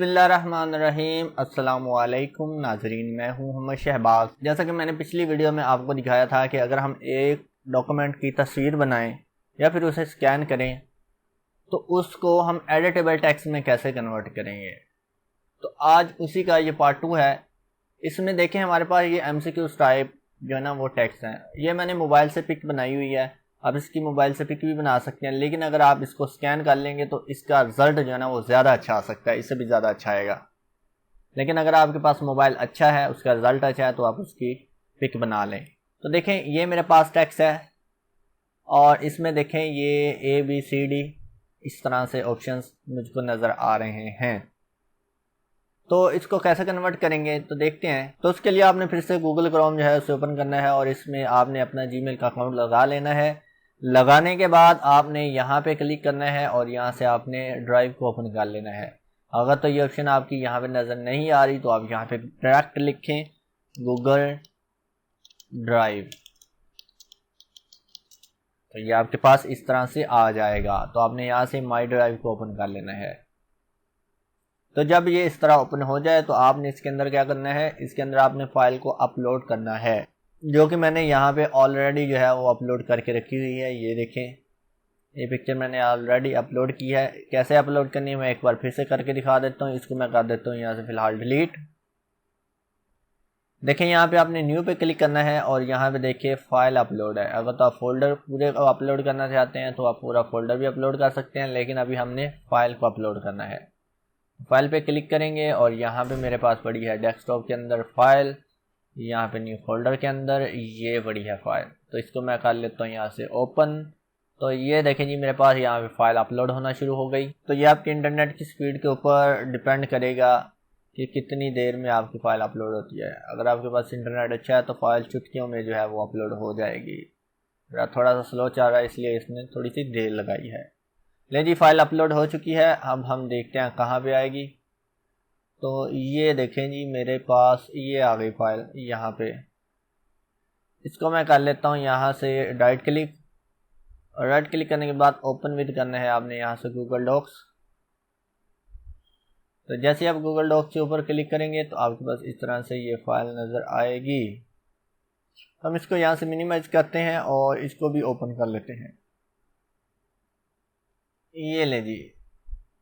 बिस्मिल्लाहिर्रहमानिर्रहीम। अस्सलामुअलैकुम नाजरीन, मैं हूं मोहम्मद शहबाज। जैसा कि मैंने पिछली वीडियो में आपको दिखाया था कि अगर हम एक डॉक्यूमेंट की तस्वीर बनाएं या फिर उसे स्कैन करें तो उसको हम एडिटेबल टेक्स्ट में कैसे कन्वर्ट करेंगे, तो आज उसी का ये पार्ट 2 है। इसमें देखें हमारे पास ये MCQs टाइप जो है ना वो टेक्स्ट हैं। ये मैंने मोबाइल से पिक बनाई हुई है। आप इसकी मोबाइल से पिक भी बना सकते हैं, लेकिन अगर आप इसको स्कैन कर लेंगे तो इसका रिजल्ट जो है ना वो ज़्यादा अच्छा आ सकता है, इससे भी ज़्यादा अच्छा आएगा। लेकिन अगर आपके पास मोबाइल अच्छा है, उसका रिजल्ट अच्छा है, तो आप उसकी पिक बना लें। तो देखें ये मेरे पास टेक्स्ट है और इसमें देखें ये ABCD इस तरह से ऑप्शंस मुझको नज़र आ रहे हैं। तो इसको कैसे कन्वर्ट करेंगे तो देखते हैं। तो उसके लिए आपने फिर से गूगल क्रोम जो है उसे ओपन करना है और इसमें आपने अपना जीमेल का अकाउंट लगा लेना है। लगाने के बाद आपने यहाँ पे क्लिक करना है और यहाँ से आपने ड्राइव को ओपन कर लेना है। अगर तो ये ऑप्शन आपकी यहाँ पे नज़र नहीं आ रही तो आप यहाँ पे डायरेक्ट लिखें गूगल ड्राइव, तो ये आपके पास इस तरह से आ जाएगा। तो आपने यहाँ से माई ड्राइव को ओपन कर लेना है। तो जब ये इस तरह ओपन हो जाए तो आपने इसके अंदर क्या करना है, इसके अंदर आपने फाइल को अपलोड करना है, जो कि मैंने यहाँ पे ऑलरेडी जो है वो अपलोड करके रखी हुई है। ये देखें, ये पिक्चर मैंने ऑलरेडी अपलोड की है। कैसे अपलोड करनी है मैं एक बार फिर से करके दिखा देता हूँ। इसको मैं कर देता हूँ यहाँ से फ़िलहाल डिलीट। देखें यहाँ पे आपने न्यू पे क्लिक करना है और यहाँ पे देखिए फाइल अपलोड है। अगर तो आप फोल्डर पूरे को अपलोड करना चाहते हैं तो आप पूरा फोल्डर भी अपलोड कर सकते हैं, लेकिन अभी हमने फाइल को अपलोड करना है। फाइल पे क्लिक करेंगे और यहाँ पे मेरे पास पड़ी है डेस्कटॉप के अंदर फाइल, यहाँ पे न्यू फोल्डर के अंदर ये पड़ी है फाइल। तो इसको मैं कर लेता हूँ यहाँ से ओपन। तो ये देखें जी मेरे पास यहाँ पे फाइल अपलोड होना शुरू हो गई। तो ये आपके इंटरनेट की स्पीड के ऊपर डिपेंड करेगा कि कितनी देर में आपकी फ़ाइल अपलोड होती है। अगर आपके पास इंटरनेट अच्छा है तो फाइल चुटकियों में जो है वो अपलोड हो जाएगी। थोड़ा सा स्लो चल रहा है इसलिए इसने थोड़ी सी देर लगाई है। ले जी फाइल अपलोड हो चुकी है। अब हम देखते हैं कहाँ पे आएगी। तो ये देखें जी मेरे पास ये आ गई फाइल यहाँ पे। इसको मैं कर लेता हूँ यहाँ से राइट क्लिक, और राइट क्लिक करने के बाद ओपन विद करना है आपने यहाँ से गूगल डॉक्स। तो जैसे आप गूगल डॉक्स के ऊपर क्लिक करेंगे तो आपके पास इस तरह से ये फाइल नज़र आएगी। हम इसको यहाँ से मिनिमाइज करते हैं और इसको भी ओपन कर लेते हैं। ये ले जी,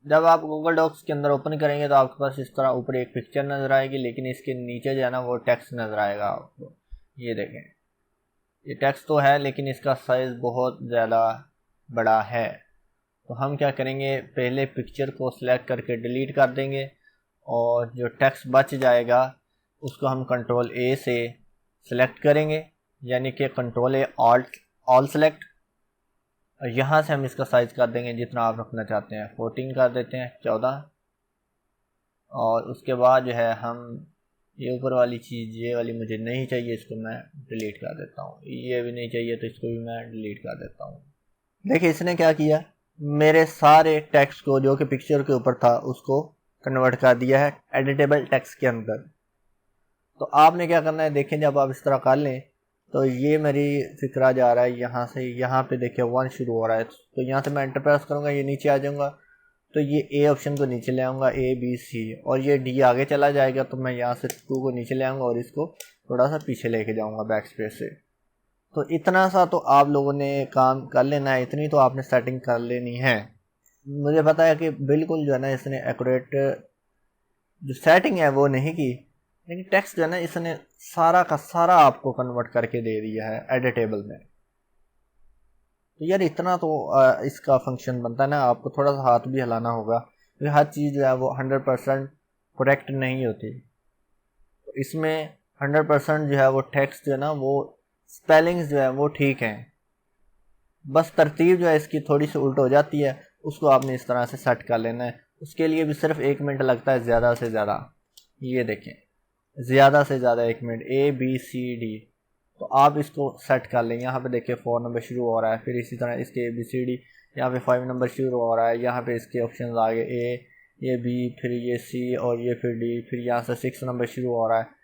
जब आप गूगल डॉक्स के अंदर ओपन करेंगे तो आपके पास इस तरह ऊपर एक पिक्चर नज़र आएगी, लेकिन इसके नीचे जो है ना वो टेक्स्ट नज़र आएगा आपको। ये देखें, ये टेक्स्ट तो है लेकिन इसका साइज़ बहुत ज़्यादा बड़ा है। तो हम क्या करेंगे, पहले पिक्चर को सिलेक्ट करके डिलीट कर देंगे और जो टेक्स्ट बच जाएगा उसको हम कंट्रोल A से सिलेक्ट करेंगे, यानी कि कंट्रोल A ऑल सेलेक्ट। और यहाँ से हम इसका साइज़ कर देंगे जितना आप रखना चाहते हैं, 14 कर देते हैं, 14। और उसके बाद जो है हम ये ऊपर वाली चीज़, ये वाली मुझे नहीं चाहिए, इसको मैं डिलीट कर देता हूँ। ये भी नहीं चाहिए तो इसको भी मैं डिलीट कर देता हूँ। देखिए इसने क्या किया, मेरे सारे टेक्स्ट को जो कि पिक्चर के ऊपर था उसको कन्वर्ट कर दिया है एडिटेबल टेक्स्ट के अंदर। तो आपने क्या करना है, देखें जब आप इस तरह कर लें तो ये मेरी फिक्रा जा रहा है यहाँ से, यहाँ पे देखिए 1 शुरू हो रहा है। तो यहाँ से मैं एंटर प्रेस करूँगा, ये नीचे आ जाऊँगा, तो ये A ऑप्शन को नीचे ले आऊँगा, ABC, और ये D आगे चला जाएगा। तो मैं यहाँ से 2 को नीचे ले आऊँगा और इसको थोड़ा सा पीछे लेके जाऊँगा बैक स्पेस से। तो इतना सा तो आप लोगों ने काम कर लेना है, इतनी तो आपने सेटिंग कर लेनी है। मुझे पता है कि बिल्कुल जो है ना इसने एक्यूरेट जो सेटिंग है वो नहीं की, लेकिन टेक्स्ट जो है ना इसने सारा का सारा आपको कन्वर्ट करके दे दिया है एडिटेबल में। तो यार इतना तो इसका फंक्शन बनता है ना, आपको थोड़ा सा हाथ भी हिलाना होगा क्योंकि हर चीज़ जो है वो 100% करेक्ट नहीं होती। तो इसमें 100% जो है वो टेक्स्ट जो है ना वो स्पेलिंग्स जो है वो ठीक हैं, बस तरतीब जो है इसकी थोड़ी सी उल्ट हो जाती है। उसको आपने इस तरह से सेट कर लेना है। उसके लिए भी सिर्फ 1 मिनट लगता है ज़्यादा से ज़्यादा। ये देखें, ज़्यादा से ज़्यादा 1 मिनट, ABCD। तो आप इसको सेट कर लें। यहाँ पे देखिए 4 नंबर शुरू हो रहा है, फिर इसी तरह इसके ABCD, यहाँ पे 5 नंबर शुरू हो रहा है, यहाँ पे इसके ऑप्शन आ गए A, ये B, फिर ये C और ये फिर D, फिर यहाँ से 6 नंबर शुरू हो रहा है।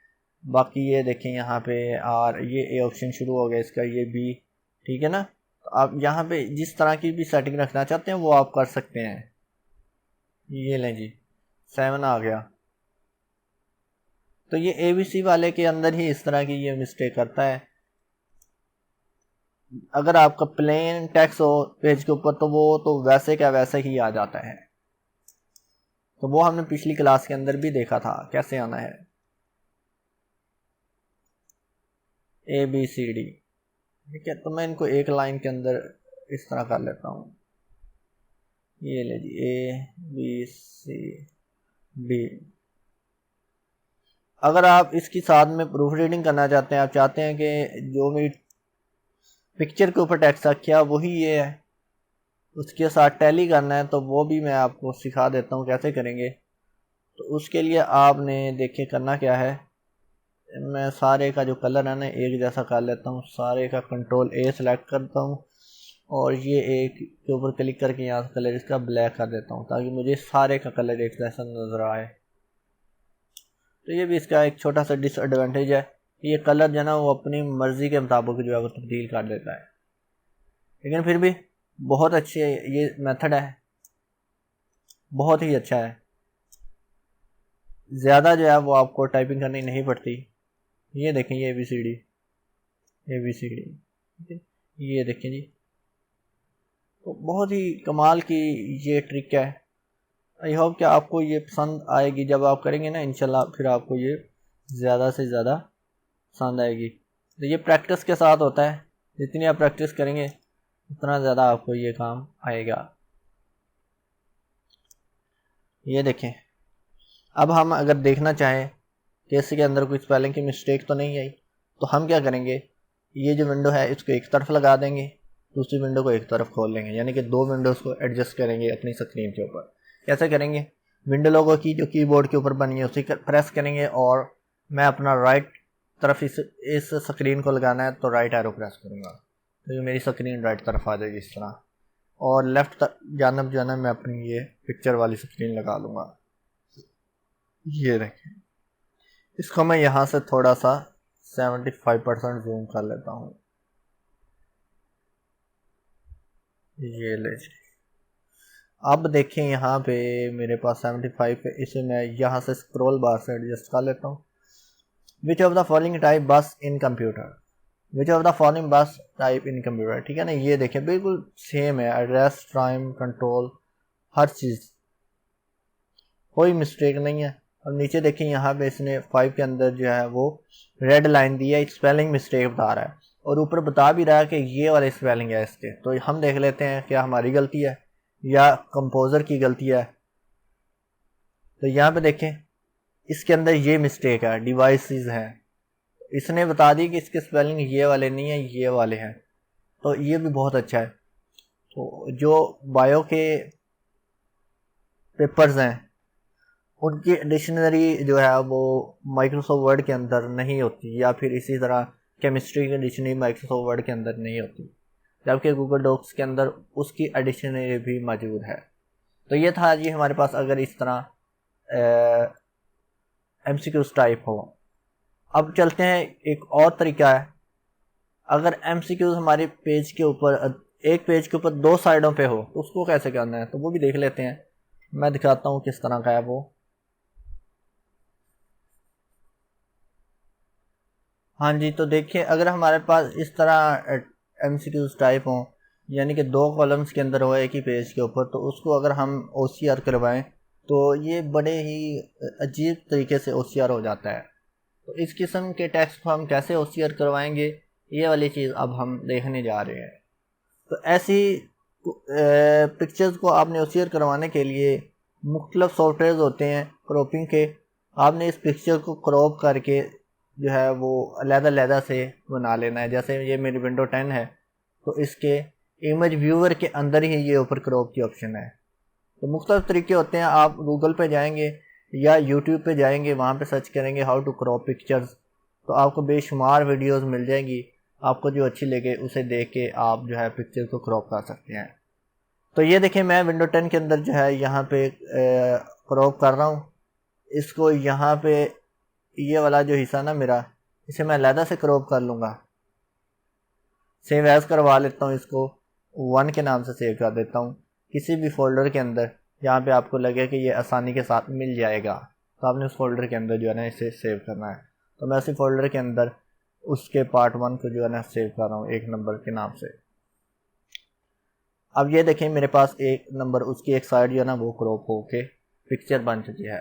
बाकी ये देखें यहाँ पे R, ये A ऑप्शन शुरू हो गया इसका, ये B, ठीक है ना। तो आप यहाँ पे जिस तरह की भी सेटिंग रखना चाहते हैं वो आप कर सकते हैं। ये लें जी, 7 आ गया। तो ये ABC वाले के अंदर ही इस तरह की ये मिस्टेक करता है। अगर आपका प्लेन टेक्स्ट हो पेज के ऊपर तो वो तो वैसे क्या वैसे ही आ जाता है। तो वो हमने पिछली क्लास के अंदर भी देखा था कैसे आना है। ABCD, ठीक है। तो मैं इनको एक लाइन के अंदर इस तरह कर लेता हूँ। ये ले जी ABCD। अगर आप इसकी साथ में प्रूफ रीडिंग करना चाहते हैं, आप चाहते हैं कि जो मेरी पिक्चर के ऊपर टेक्स्ट किया वही ये है, उसके साथ टैली करना है, तो वो भी मैं आपको सिखा देता हूँ कैसे करेंगे। तो उसके लिए आपने देखिए करना क्या है, मैं सारे का जो कलर है ना एक जैसा कर लेता हूँ। सारे का Ctrl A सेलेक्ट करता हूँ और ये एक के ऊपर क्लिक करके यहाँ से कलर इसका ब्लैक कर देता हूँ ताकि मुझे सारे का कलर एक जैसा नज़र आए। तो ये भी इसका एक छोटा सा डिसएडवांटेज है कि ये कलर जो है ना वो अपनी मर्ज़ी के मुताबिक जो है वो तब्दील कर देता है, लेकिन फिर भी बहुत अच्छे ये मेथड है, बहुत ही अच्छा है। ज़्यादा जो है वो आपको टाइपिंग करनी नहीं पड़ती। ये देखें ये ABCD, ये देखें जी, तो बहुत ही कमाल की ये ट्रिक है। आई होप कि आपको ये पसंद आएगी। जब आप करेंगे ना इंशाल्लाह फिर आपको ये ज़्यादा से ज़्यादा पसंद आएगी। तो ये प्रैक्टिस के साथ होता है, जितनी आप प्रैक्टिस करेंगे उतना ज़्यादा आपको ये काम आएगा। ये देखें, अब हम अगर देखना चाहें कि इसके अंदर कोई स्पेलिंग की मिस्टेक तो नहीं आई, तो हम क्या करेंगे, ये जो विंडो है इसको एक तरफ लगा देंगे, दूसरी विंडो को एक तरफ खोल लेंगे, यानी कि दो विंडोज़ को एडजस्ट करेंगे अपनी स्क्रीन के ऊपर। कैसे करेंगे, विंडो लोगो की जो कीबोर्ड के ऊपर बनी है उसी प्रेस करेंगे और मैं अपना राइट तरफ इस स्क्रीन को लगाना है तो राइट एरो प्रेस करूँगा तो ये मेरी स्क्रीन राइट तरफ आ जाएगी इस तरह। और लेफ़्ट जानब जो है ना मैं अपनी ये पिक्चर वाली स्क्रीन लगा लूँगा। ये देखें, इसको मैं यहाँ से थोड़ा सा 75% जूम कर लेता हूँ। ये ले जी, अब देखें यहाँ पे मेरे पास 75 है, इसे मैं यहाँ से स्क्रॉल बार से एडजस्ट कर लेता हूँ। Which of the following type bus in computer, which of the following bus type in computer, ठीक है ना। ये देखें बिल्कुल सेम है, एड्रेस, टाइम, कंट्रोल, हर चीज़, कोई मिस्टेक नहीं है। और नीचे देखें यहाँ पे इसने 5 के अंदर जो है वो रेड लाइन दी है, स्पेलिंग मिस्टेक बता रहा है और ऊपर बता भी रहा है कि ये वाले स्पेलिंग है इसके। तो हम देख लेते हैं क्या हमारी गलती है या कंपोज़र की गलती है। तो यहाँ पे देखें इसके अंदर ये मिस्टेक है, डिवाइसेस हैं, इसने बता दी कि इसके स्पेलिंग ये वाले नहीं है ये वाले हैं, तो ये भी बहुत अच्छा है। तो जो बायो के पेपर्स हैं उनकी डिक्शनरी जो है वो माइक्रोसॉफ्ट वर्ड के अंदर नहीं होती, या फिर इसी तरह केमिस्ट्री की डिक्शनरी माइक्रोसॉफ्ट वर्ड के अंदर नहीं होती, जबकि गूगल डॉक्स के अंदर उसकी डिक्शनरी भी मौजूद है। तो ये था जी हमारे पास अगर इस तरह MCQs टाइप हो। अब चलते हैं, एक और तरीका है, अगर MCQs हमारे पेज के ऊपर एक पेज के ऊपर 2 साइडों पे हो तो उसको कैसे करना है, तो वो भी देख लेते हैं। मैं दिखाता हूँ किस तरह का है वो। हाँ जी, तो देखिए अगर हमारे पास इस तरह MCQs टाइप हों, यानी कि 2 कॉलम्स के अंदर हो एक ही पेज के ऊपर, तो उसको अगर हम OCR करवाएं तो ये बड़े ही अजीब तरीके से OCR हो जाता है। तो इस किस्म के टेक्स्ट को हम कैसे OCR करवाएंगे, ये वाली चीज़ अब हम देखने जा रहे हैं। तो ऐसी पिक्चर्स को आपने OCR करवाने के लिए मुख्तलिफ सॉफ्टवेयर होते हैं क्रॉपिंग के। आपने इस पिक्चर को क्रॉप करके जो है वो अलग-अलग से बना लेना है। जैसे ये मेरी विंडो 10 है तो इसके इमेज व्यूअर के अंदर ही ये ऊपर क्रॉप की ऑप्शन है। तो मुख्तलिफ तरीके होते हैं, आप गूगल पे जाएंगे या यूट्यूब पे जाएंगे, वहाँ पे सर्च करेंगे हाउ टू क्रॉप पिक्चर्स, तो आपको बेशुमार वीडियोस मिल जाएंगी। आपको जो अच्छी लगे उसे देख के आप जो है पिक्चर को क्रॉप कर सकते हैं। तो ये देखें मैं विंडो 10 के अंदर जो है यहाँ पे क्रॉप कर रहा हूँ इसको। यहाँ पे ये वाला जो हिस्सा ना मेरा, इसे मैं अलग से क्रॉप कर लूँगा, सेव एज करवा लेता हूँ, इसको 1 के नाम से सेव कर देता हूँ किसी भी फोल्डर के अंदर, यहाँ पे आपको लगे कि ये आसानी के साथ मिल जाएगा, तो आपने उस फोल्डर के अंदर जो है ना इसे सेव करना है। तो मैं उसी फोल्डर के अंदर उसके पार्ट 1 को जो है ना सेव कर रहा हूँ 1 नंबर के नाम से। अब ये देखें मेरे पास 1 नंबर उसकी एक साइड जो है ना वो क्रॉप होके पिक्चर बन चुकी है।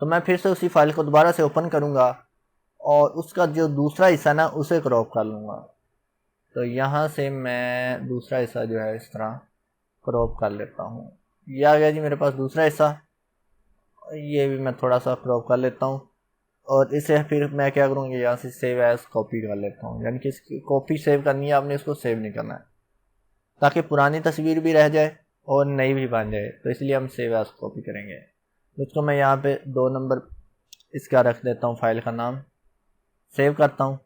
तो मैं फिर से उसी फाइल को दोबारा से ओपन करूँगा और उसका जो दूसरा हिस्सा ना उसे क्रॉप कर लूँगा। तो यहाँ से मैं दूसरा हिस्सा जो है इस तरह क्रॉप कर लेता हूँ। ये आ गया जी मेरे पास दूसरा हिस्सा, ये भी मैं थोड़ा सा क्रॉप कर लेता हूँ और इसे फिर मैं क्या करूँगी यहाँ से सेव एज कॉपी कर लेता हूँ। यानी कि इसकी कॉपी सेव करनी है आपने, इसको सेव नहीं करना है ताकि पुरानी तस्वीर भी रह जाए और नई भी बन जाए। तो इसलिए हम सेव एज कॉपी करेंगे। उसको मैं यहाँ पे 2 नंबर इसका रख देता हूँ, फाइल का नाम सेव करता हूँ।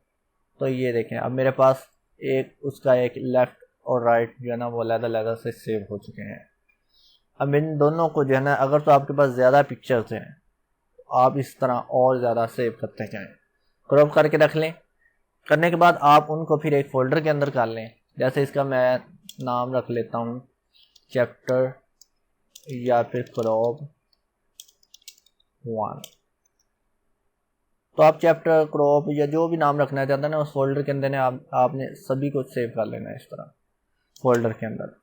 तो ये देखें अब मेरे पास एक उसका एक लेफ़्ट और राइट जो है ना वो अलग-अलग से सेव हो चुके हैं। अब इन दोनों को जो है ना अगर तो आपके पास ज़्यादा पिक्चर्स हैं तो आप इस तरह और ज़्यादा सेव करते जाएं, क्रॉप करके रख लें। करने के बाद आप उनको फिर एक फ़ोल्डर के अंदर कर लें। जैसे इसका मैं नाम रख लेता हूँ चैप्टर या फिर क्रॉप 1। तो आप चैप्टर क्रॉप या जो भी नाम रखना चाहते हैं ना उस फोल्डर के अंदर आपने सभी को सेव कर लेना है इस तरह फोल्डर के अंदर।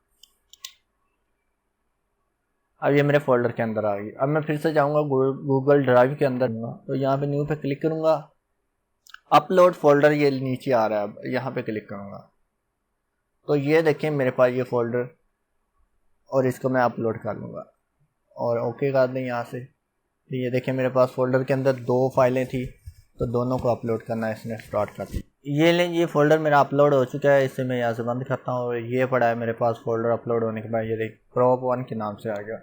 अब ये मेरे फोल्डर के अंदर आ गई। अब मैं फिर से जाऊंगा गूगल ड्राइव के अंदर, तो यहाँ पे न्यू पे क्लिक करूंगा, अपलोड फोल्डर ये नीचे आ रहा है, अब यहाँ पे क्लिक करूंगा तो ये देखें मेरे पास ये फोल्डर और इसको मैं अपलोड कर लूँगा और ओके कर दें यहाँ से। तो ये देखें मेरे पास फोल्डर के अंदर 2 फाइलें थी तो दोनों को अपलोड करना इसने स्टार्ट कर दी। ये लें ये फोल्डर मेरा अपलोड हो चुका है, इसे मैं यहाँ से बंद करता हूँ और ये पड़ा है मेरे पास फोल्डर अपलोड होने के बाद। ये देख क्रॉप 1 के नाम से आ गया।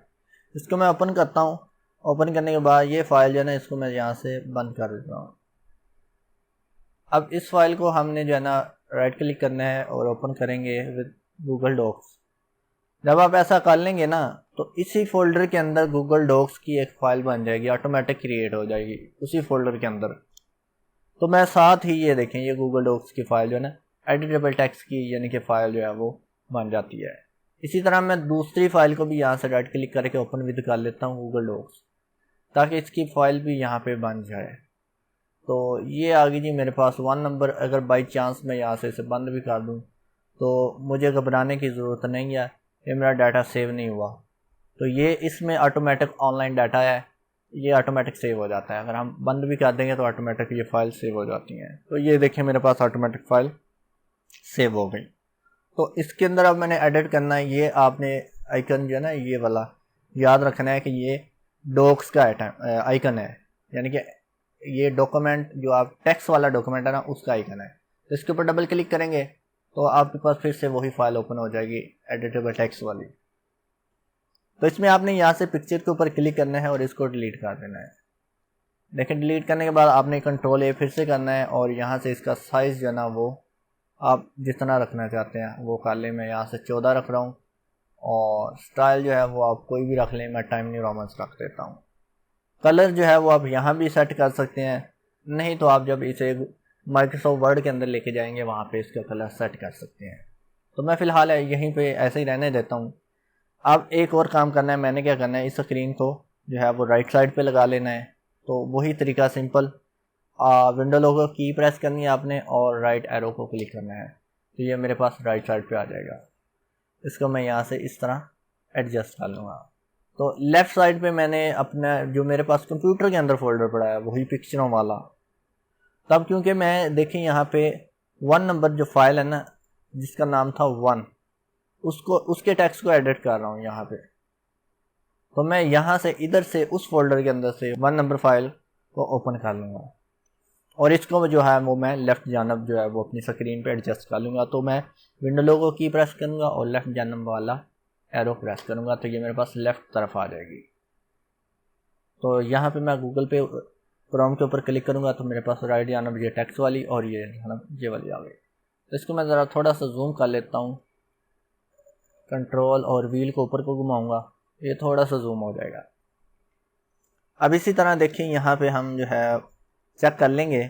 इसको मैं ओपन करता हूँ। ओपन करने के बाद ये फाइल जो है ना इसको मैं यहाँ से बंद कर देता हूँ। अब इस फाइल को हमने जो है ना राइट क्लिक करना है और ओपन करेंगे विद गूगल डॉक्स। जब आप ऐसा कर लेंगे ना तो इसी फोल्डर के अंदर गूगल डॉक्स की एक फ़ाइल बन जाएगी, ऑटोमेटिक क्रिएट हो जाएगी उसी फोल्डर के अंदर। तो मैं साथ ही ये देखें ये गूगल डॉक्स की फ़ाइल जो है ना एडिटेबल टेक्स्ट की यानी कि फ़ाइल जो है वो बन जाती है। इसी तरह मैं दूसरी फ़ाइल को भी यहाँ से राइट क्लिक करके ओपन विद कर लेता हूँ गूगल डॉक्स, ताकि इसकी फ़ाइल भी यहाँ पे बन जाए। तो ये आ गई जी मेरे पास 1 नंबर। अगर बाई चांस मैं यहाँ से इसे बंद भी कर दूँ तो मुझे घबराने की ज़रूरत नहीं है, ये मेरा डाटा सेव नहीं हुआ। तो ये इसमें ऑटोमेटिक ऑनलाइन डाटा है, ये ऑटोमेटिक सेव हो जाता है। अगर हम बंद भी कर देंगे तो ऑटोमेटिक ये फ़ाइल सेव हो जाती हैं। तो ये देखें मेरे पास ऑटोमेटिक फ़ाइल सेव हो गई। तो इसके अंदर अब मैंने एडिट करना है। ये आपने आइकन जो है ना ये वाला याद रखना है कि ये डॉक्स का आइकन है, यानी कि ये डॉक्यूमेंट जो आप टेक्स्ट वाला डॉक्यूमेंट है ना उसका आइकन है। तो इसके ऊपर डबल क्लिक करेंगे तो आपके पास फिर से वही फाइल ओपन हो जाएगी एडिटेबल टेक्स्ट वाली। तो इसमें आपने यहाँ से पिक्चर के ऊपर क्लिक करना है और इसको डिलीट कर देना है। लेकिन डिलीट करने के बाद आपने कंट्रोल ए फिर से करना है और यहाँ से इसका साइज़ जो है ना वो आप जितना रखना चाहते हैं वो कर लें। मैं यहाँ से 14 रख रहा हूँ और स्टाइल जो है वो आप कोई भी रख लें, मैं टाइम न्यू रोमन्स रख देता हूँ। कलर जो है वो आप यहाँ भी सेट कर सकते हैं, नहीं तो आप जब इसे माइक्रोसॉफ्ट वर्ड के अंदर लेके जाएंगे वहाँ पे इसका कलर सेट कर सकते हैं। तो मैं फ़िलहाल यहीं पे ऐसे ही रहने देता हूँ। अब एक और काम करना है, मैंने क्या करना है इस स्क्रीन को जो है वो राइट साइड पे लगा लेना है। तो वही तरीका सिंपल, विंडो लोगो की प्रेस करनी है आपने और राइट एरो को क्लिक करना है तो ये मेरे पास राइट साइड पे आ जाएगा। इसको मैं यहाँ से इस तरह एडजस्ट कर लूँगा। तो लेफ़्ट साइड पे मैंने अपना जो मेरे पास कंप्यूटर के अंदर फोल्डर पड़ा है वही पिक्चरों वाला, तब क्योंकि मैं देखें यहाँ पे 1 नंबर जो फाइल है ना जिसका नाम था 1 उसको उसके टेक्स्ट को एडिट कर रहा हूँ यहाँ पे। तो मैं यहाँ से इधर से उस फोल्डर के अंदर से 1 नंबर फाइल को ओपन कर लूँगा और इसको जो है वो मैं लेफ़्ट जानब जो है वो अपनी स्क्रीन पे एडजस्ट कर लूँगा। तो मैं विंडो लोगो की प्रेस करूँगा और लेफ़्ट जानब वाला एरो प्रेस करूँगा तो ये मेरे पास लेफ़्ट तरफ आ जाएगी। तो यहाँ पे मैं गूगल पे क्रोम के ऊपर क्लिक करूँगा तो मेरे पास राइट जानब ये टेक्स्ट वाली और ये वाली आ गई। तो इसको मैं ज़रा थोड़ा सा जूम कर लेता हूँ, कंट्रोल और व्हील को ऊपर को घुमाऊँगा, ये थोड़ा सा जूम हो जाएगा। अब इसी तरह देखिए यहाँ पे हम जो है चेक कर लेंगे,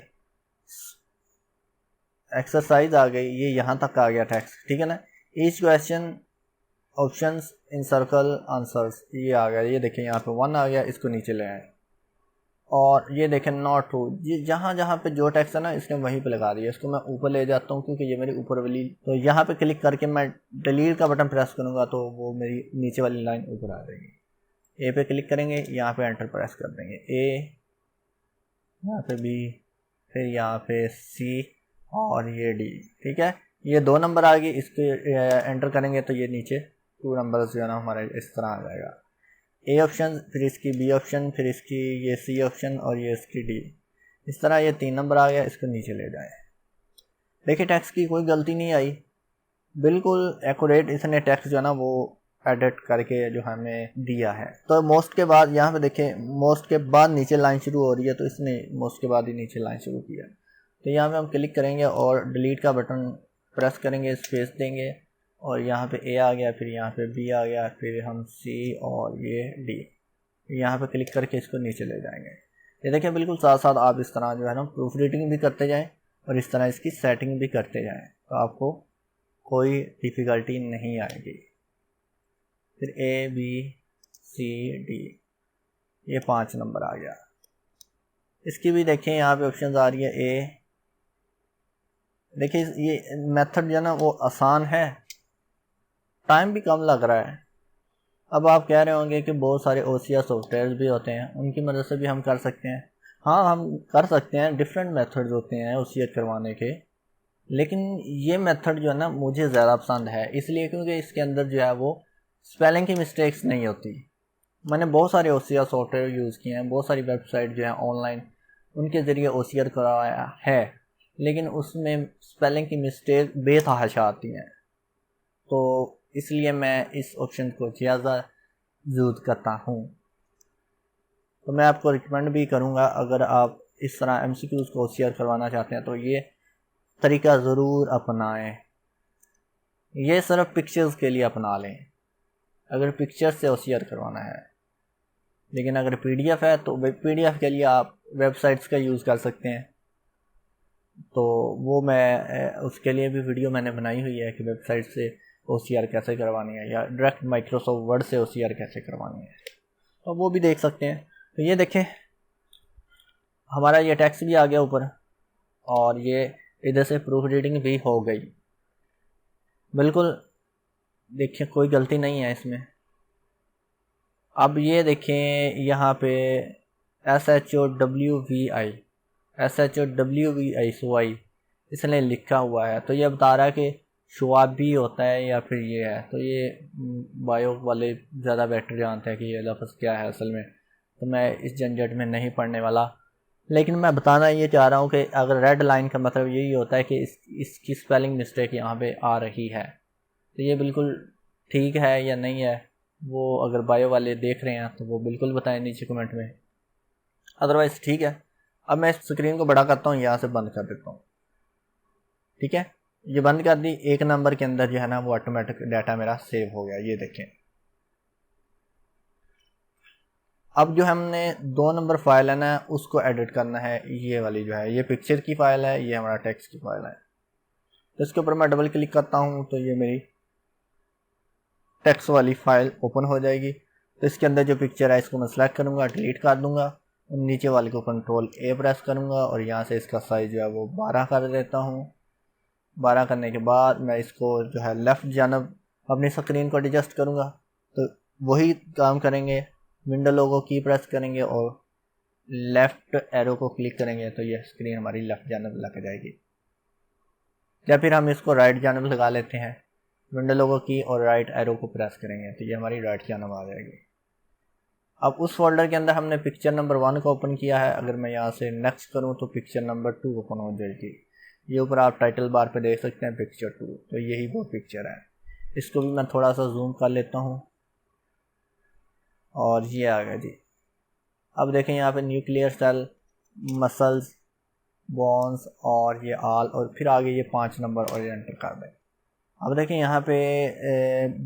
एक्सरसाइज आ गई, ये यहाँ तक आ गया टेक्स्ट, ठीक है ना। ईच क्वेश्चन ऑप्शंस इन सर्कल आंसर्स, ये आ गया, ये देखें यहाँ पे 1 आ गया, इसको नीचे ले आए। और ये देखें नॉट ट्रू, ये जहाँ जहाँ पे जो टेक्स्ट है ना इसने वहीं पे लगा दिया। इसको मैं ऊपर ले जाता हूँ क्योंकि ये मेरी ऊपर वाली, तो यहाँ पे क्लिक करके मैं डिलीट का बटन प्रेस करूँगा तो वो मेरी नीचे वाली लाइन ऊपर आ जाएगी। ए पे क्लिक करेंगे, यहाँ पे एंटर प्रेस कर देंगे, ए, यहाँ पे बी, फिर यहाँ पे सी और ये डी। ठीक है, ये 2 नंबर आ गए, इस पर एंटर करेंगे तो ये नीचे 2 नंबर जो है ना हमारे इस तरह आ जाएगा। ए ऑप्शन, फिर इसकी बी ऑप्शन, फिर इसकी ये सी ऑप्शन और ये इसकी डी। इस तरह ये 3 नंबर आ गया, इसको नीचे ले जाए। देखिए टेक्स्ट की कोई गलती नहीं आई, बिल्कुल एक्यूरेट इसने टेक्स्ट जो है ना वो एडिट करके जो हमें दिया है। तो मोस्ट के बाद यहाँ पे देखें, मोस्ट के बाद नीचे लाइन शुरू हो रही है, तो इसने मोस्ट के बाद ही नीचे लाइन शुरू किया। तो यहाँ पे हम क्लिक करेंगे और डिलीट का बटन प्रेस करेंगे, स्पेस देंगे और यहाँ पे ए आ गया, फिर यहाँ पे बी आ गया, फिर हम सी और ये डी, यहाँ पे क्लिक करके इसको नीचे ले जाएंगे। ये देखें बिल्कुल साथ साथ आप इस तरह जो है ना प्रूफ रीडिंग भी करते जाएं और इस तरह इसकी सेटिंग भी करते जाएं, तो आपको कोई डिफ़िकल्टी नहीं आएगी। फिर ए बी सी डी, ये 5 नंबर आ गया। इसकी भी देखें यहाँ पे ऑप्शन आ रही है ए। देखिए ये मेथड जो है ना वो आसान है, टाइम भी कम लग रहा है। अब आप कह रहे होंगे कि बहुत सारे OCR सॉफ्टवेयर भी होते हैं, उनकी मदद से भी हम कर सकते हैं। हाँ हम कर सकते हैं, डिफरेंट मेथड्स होते हैं OCR करवाने के, लेकिन ये मेथड जो है ना मुझे ज़्यादा पसंद है, इसलिए क्योंकि इसके अंदर जो है वो स्पेलिंग की मिस्टेक्स नहीं होती। मैंने बहुत सारे OCR सॉफ्टवेयर यूज़ किए हैं, बहुत सारी वेबसाइट जो है ऑनलाइन उनके ज़रिए OCR करवाया है, लेकिन उसमें स्पेलिंग की मिस्टेक बेतहाशा आती हैं, तो इसलिए मैं इस ऑप्शन को ज़्यादा यूज़ करता हूँ। तो मैं आपको रिकमेंड भी करूँगा, अगर आप इस तरह MCQs को OCR करवाना चाहते हैं तो ये तरीका ज़रूर अपनाएं। ये सिर्फ पिक्चर्स के लिए अपना लें अगर पिक्चर्स से OCR करवाना है, लेकिन अगर PDF है तो PDF के लिए आप वेबसाइट्स का यूज़ कर सकते हैं। तो वो मैं उसके लिए भी वीडियो मैंने बनाई हुई है कि वेबसाइट से OCR कैसे करवानी है या डायरेक्ट माइक्रोसॉफ्ट वर्ड से OCR कैसे करवानी है, तो वो भी देख सकते हैं। तो ये देखें हमारा ये टेक्स्ट भी आ गया ऊपर और ये इधर से प्रूफ रीडिंग भी हो गई। बिल्कुल देखिए कोई गलती नहीं है इसमें। अब ये देखें यहाँ पे SHOWVI SHOWVI इसने लिखा हुआ है, तो ये बता रहा है कि शुआबी होता है या फिर ये है। तो ये बायो वाले ज़्यादा बेटर जानते हैं कि ये लफ्ज़ क्या है असल में, तो मैं इस झंझट में नहीं पढ़ने वाला। लेकिन मैं बताना ये चाह रहा हूँ कि अगर रेड लाइन का मतलब यही होता है कि इसकी स्पेलिंग मिस्टेक यहाँ पे आ रही है, तो ये बिल्कुल ठीक है या नहीं है, वो अगर बायो वाले देख रहे हैं तो वो बिल्कुल बताएं नीचे कमेंट में, अदरवाइज़ ठीक है। अब मैं स्क्रीन को बड़ा करता हूँ, यहाँ से बंद कर देता हूँ। ठीक है, ये बंद कर दी। 1 नंबर के अंदर जो है ना वो ऑटोमेटिक डाटा मेरा सेव हो गया, ये देखें। अब जो हमने 2 नंबर फाइल है ना उसको एडिट करना है, ये वाली जो है ये पिक्चर की फाइल है, ये हमारा टेक्स्ट की फाइल है। तो इसके ऊपर मैं डबल क्लिक करता हूँ तो ये मेरी टेक्स्ट वाली फाइल ओपन हो जाएगी। तो इसके अंदर जो पिक्चर है इसको मैं सेलेक्ट करूँगा, डिलीट कर दूँगा, नीचे वाले को Ctrl+A प्रेस करूँगा और यहाँ से इसका साइज़ जो है वो 12 कर देता हूँ। 12 करने के बाद मैं इसको जो है लेफ़्ट जानब अपनी स्क्रीन को एडजस्ट करूँगा, तो वही काम करेंगे। विंडो लोगो की प्रेस करेंगे और लेफ़्ट एरो को क्लिक करेंगे तो ये स्क्रीन हमारी लेफ़्ट जानब लग जाएगी। या फिर हम इसको राइट जानब लगा लेते हैं, विंडो लोगो की और राइट एरो को प्रेस करेंगे तो ये हमारी राइट जानब आ जाएगी। अब उस फोल्डर के अंदर हमने पिक्चर नंबर 1 को ओपन किया है, अगर मैं यहाँ से नेक्स्ट करूँ तो पिक्चर नंबर 2 ओपन हो जाएगी। ये ऊपर आप टाइटल बार पे देख सकते हैं पिक्चर 2, तो यही वो पिक्चर है। इसको भी मैं थोड़ा सा जूम कर लेता हूँ और ये आ गया जी। अब देखें यहाँ पे न्यूक्लियर सेल, मसल्स, बोन्स और ये आल और फिर आगे ये 5 नंबर और एंटर कर दें। अब देखें यहाँ पे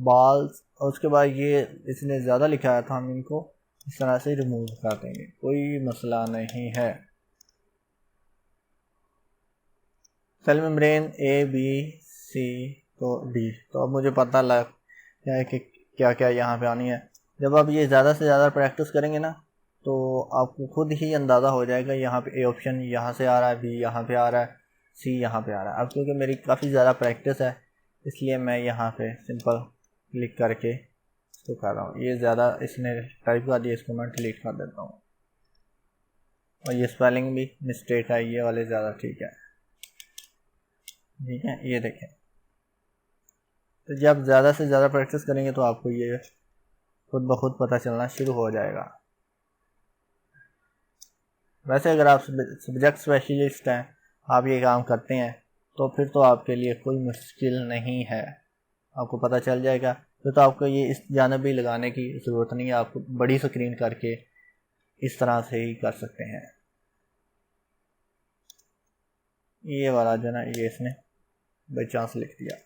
बाल्स और उसके बाद ये इसने ज़्यादा लिखा है, तो हम इनको इस तरह से रिमूव कर देंगे, कोई मसला नहीं है। Cell membrane A B C तो D, तो अब मुझे पता क्या है कि क्या क्या यहाँ पे आनी है। जब आप ये ज़्यादा से ज़्यादा प्रैक्टिस करेंगे ना तो आपको खुद ही अंदाज़ा हो जाएगा यहाँ पे ए ऑप्शन यहाँ से आ रहा है, बी यहाँ पे आ रहा है, सी यहाँ पे आ रहा है। अब क्योंकि मेरी काफ़ी ज़्यादा प्रैक्टिस है इसलिए मैं यहाँ पे सिंपल क्लिक करके इसको कर रहा हूँ। ये ज़्यादा इसने टाइप कर दिया, इसको मैं डिलीट कर देता हूँ। और ये स्पेलिंग भी मिस्टेक है, ये वाले ज़्यादा ठीक है। ठीक है, ये देखें। तो जब ज़्यादा से ज़्यादा प्रैक्टिस करेंगे तो आपको ये खुद ब खुद पता चलना शुरू हो जाएगा। वैसे अगर आप सब्जेक्ट स्पेशलिस्ट हैं, आप ये काम करते हैं, तो फिर तो आपके लिए कोई मुश्किल नहीं है, आपको पता चल जाएगा। फिर तो आपको ये इस जानब भी लगाने की ज़रूरत नहीं है, आप बड़ी स्क्रीन करके इस तरह से ही कर सकते हैं। ये वाला जो ना ये इसने बाई चांस लिख दिया।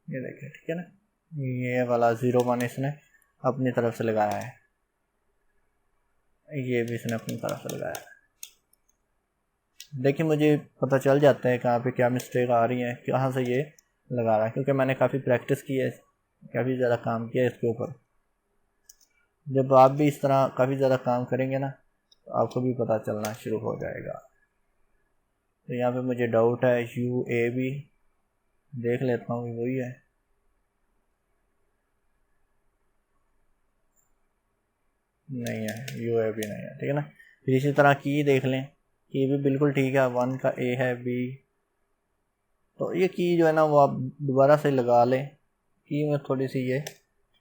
ये देखिए, ठीक है ना, ये वाला 01 इसने अपनी तरफ से लगाया है, ये भी इसने अपनी तरफ से लगाया है। देखिए मुझे पता चल जाता है कहाँ पे क्या मिस्टेक आ रही है, कहाँ से ये लगा रहा है, क्योंकि मैंने काफ़ी प्रैक्टिस की है, काफ़ी ज़्यादा काम किया है इसके ऊपर। जब आप भी इस तरह काफ़ी ज़्यादा काम करेंगे ना तो आपको भी पता चलना शुरू हो जाएगा। तो यहाँ पे मुझे डाउट है UAB, देख लेता हूँ वही है। नहीं है, UAB नहीं है, ठीक है ना। फिर इसी तरह की देख लें, की भी बिल्कुल ठीक है, 1 का A है, B, तो ये की जो है ना वो आप दोबारा से लगा लें, की में थोड़ी सी ये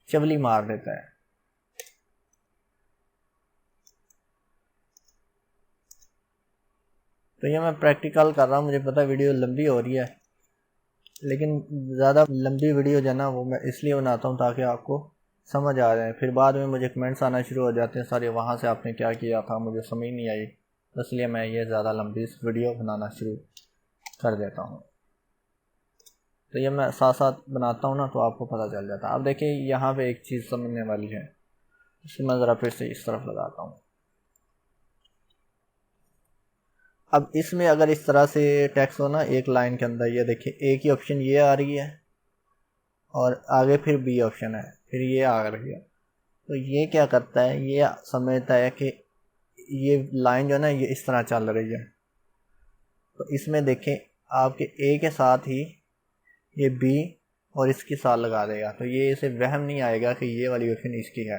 चवली मार देता है। तो ये मैं प्रैक्टिकल कर रहा हूँ, मुझे पता है वीडियो लंबी हो रही है, लेकिन ज़्यादा लंबी वीडियो जो है ना वो मैं इसलिए बनाता हूँ ताकि आपको समझ आ जाए। फिर बाद में मुझे कमेंट्स आना शुरू हो जाते हैं सारे, वहाँ से आपने क्या किया था, मुझे समझ नहीं आई, तो इसलिए मैं ये ज़्यादा लंबी वीडियो बनाना शुरू कर देता हूँ। तो ये मैं साथ साथ बनाता हूँ ना तो आपको पता चल जाता है। अब देखिए यहाँ पे एक चीज़ समझने वाली है, इसे मैं ज़रा फिर से इस तरफ लगाता हूँ। अब इसमें अगर इस तरह से टेक्स्ट हो ना एक लाइन के अंदर, ये देखिए एक ही ऑप्शन ये आ रही है और आगे फिर बी ऑप्शन है, फिर ये आ रही है। तो ये क्या करता है, ये समझता है कि ये लाइन जो है ना ये इस तरह चल रही है, तो इसमें देखें आपके ए के साथ ही ये बी और इसके साथ लगा देगा, तो ये इसे वहम नहीं आएगा कि ये वाली ऑप्शन इसकी है।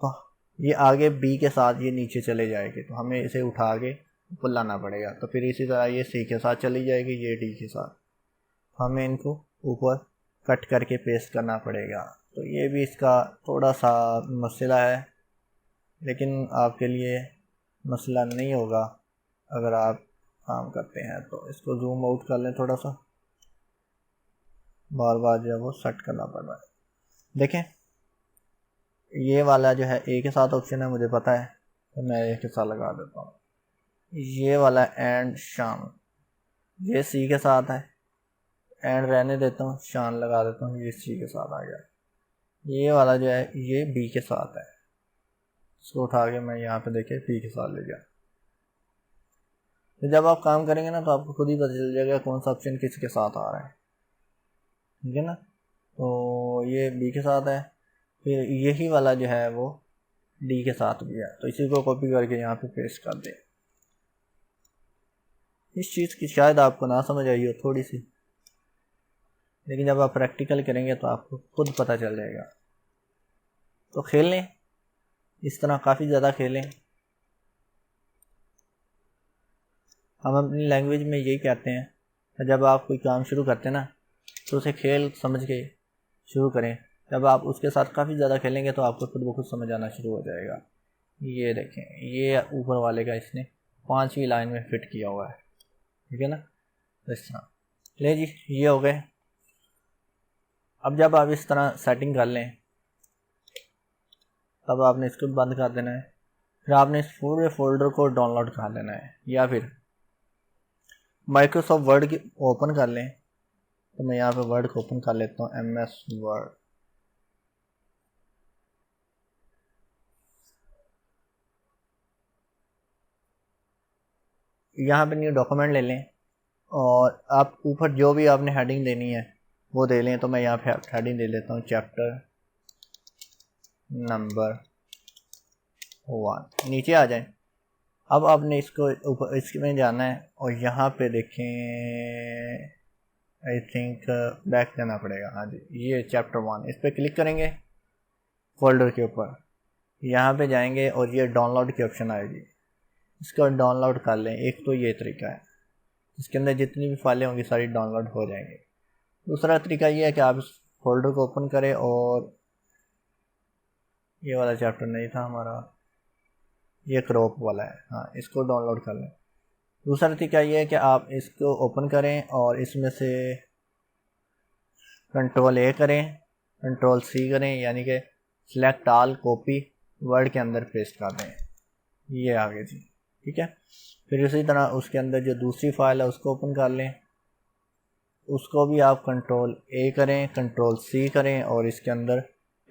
तो ये आगे बी के साथ ये नीचे चले जाएगी, तो हमें इसे उठा के ऊपर लाना पड़ेगा। तो फिर इसी तरह ये सी के साथ चली जाएगी, ये डी के साथ, हमें इनको ऊपर कट करके पेस्ट करना पड़ेगा। तो ये भी इसका थोड़ा सा मसला है, लेकिन आपके लिए मसला नहीं होगा अगर आप काम करते हैं। तो इसको जूम आउट कर लें थोड़ा सा, बार बार जो है वो सेट करना पड़ रहा है। देखें ये वाला जो है ए के साथ ऑप्शन है, मुझे पता है, तो मैं ए के साथ लगा देता हूँ। ये वाला एंड शान, ये सी के साथ है, एंड रहने देता हूँ, शान लगा देता हूँ, ये सी के साथ आ गया। ये वाला जो है ये बी के साथ है, इसको उठा के मैं यहाँ पे देखे बी के साथ ले गया। तो जब आप काम करेंगे ना तो आपको खुद ही पता चल जाएगा कौन सा ऑप्शन किसके साथ आ रहा है, ठीक है ना। तो ये बी के साथ है, फिर यही वाला जो है वो डी के साथ भी है, तो इसी को कॉपी करके यहाँ पे पेस्ट कर दें। इस चीज़ की शायद आपको ना समझ आई हो थोड़ी सी, लेकिन जब आप प्रैक्टिकल करेंगे तो आपको खुद पता चल जाएगा। तो खेल लें इस तरह, काफ़ी ज़्यादा खेलें। हम अपनी लैंग्वेज में यही कहते हैं, जब आप कोई काम शुरू करते हैं ना तो उसे खेल समझ के शुरू करें। जब आप उसके साथ काफ़ी ज़्यादा खेलेंगे तो आपको खुद ब खुद समझ आना शुरू हो जाएगा। ये देखें, ये ऊपर वाले का इसने 5वीं लाइन में फिट किया हुआ है, ठीक है ना। इस तरह ले जी, ये हो गए। अब जब आप इस तरह सेटिंग कर लें तब आपने इसको बंद कर देना है, फिर आपने इस पूरे फोल्डर को डाउनलोड कर लेना है, या फिर माइक्रोसॉफ्ट वर्ड की ओपन कर लें। तो मैं यहाँ पे वर्ड को ओपन कर लेता हूँ, MS वर्ड। यहाँ पे न्यू डॉक्यूमेंट ले लें, और आप ऊपर जो भी आपने हेडिंग देनी है वो दे लें। तो मैं यहाँ पे हेडिंग दे लेता हूँ चैप्टर नंबर 1। नीचे आ जाएं। अब आपने इसको ऊपर इसमें जाना है और यहाँ पे देखें, आई थिंक बैक जाना पड़ेगा। हाँ जी, ये चैप्टर 1, इस पर क्लिक करेंगे फोल्डर के ऊपर, यहाँ पे जाएंगे और ये डाउनलोड की ऑप्शन आएगी, इसको डाउनलोड कर लें। एक तो ये तरीका है, इसके अंदर जितनी भी फाइलें होंगी सारी डाउनलोड हो जाएंगी। दूसरा तरीका ये है कि आप इस फोल्डर को ओपन करें और ये वाला चैप्टर नहीं था हमारा, ये क्रॉप वाला है, हाँ इसको डाउनलोड कर लें। दूसरा तरीका ये है कि आप इसको ओपन करें और इसमें से कंट्रोल ए करें, कंट्रोल सी करें, यानी कि सिलेक्ट ऑल कॉपी वर्ड के अंदर पेस्ट कर दें। ये आगे जी, ठीक है। फिर इसी तरह उसके अंदर जो दूसरी फाइल है उसको ओपन कर लें, उसको भी आप कंट्रोल ए करें, कंट्रोल सी करें और इसके अंदर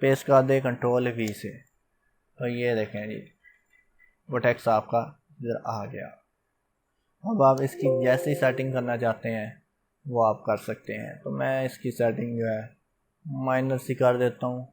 पेस्ट कर दें कंट्रोल वी से। तो ये देखें जी, वो टेक्स्ट आपका इधर आ गया। अब आप इसकी जैसी सेटिंग करना चाहते हैं वो आप कर सकते हैं। तो मैं इसकी सेटिंग जो है माइनर सी कर देता हूँ,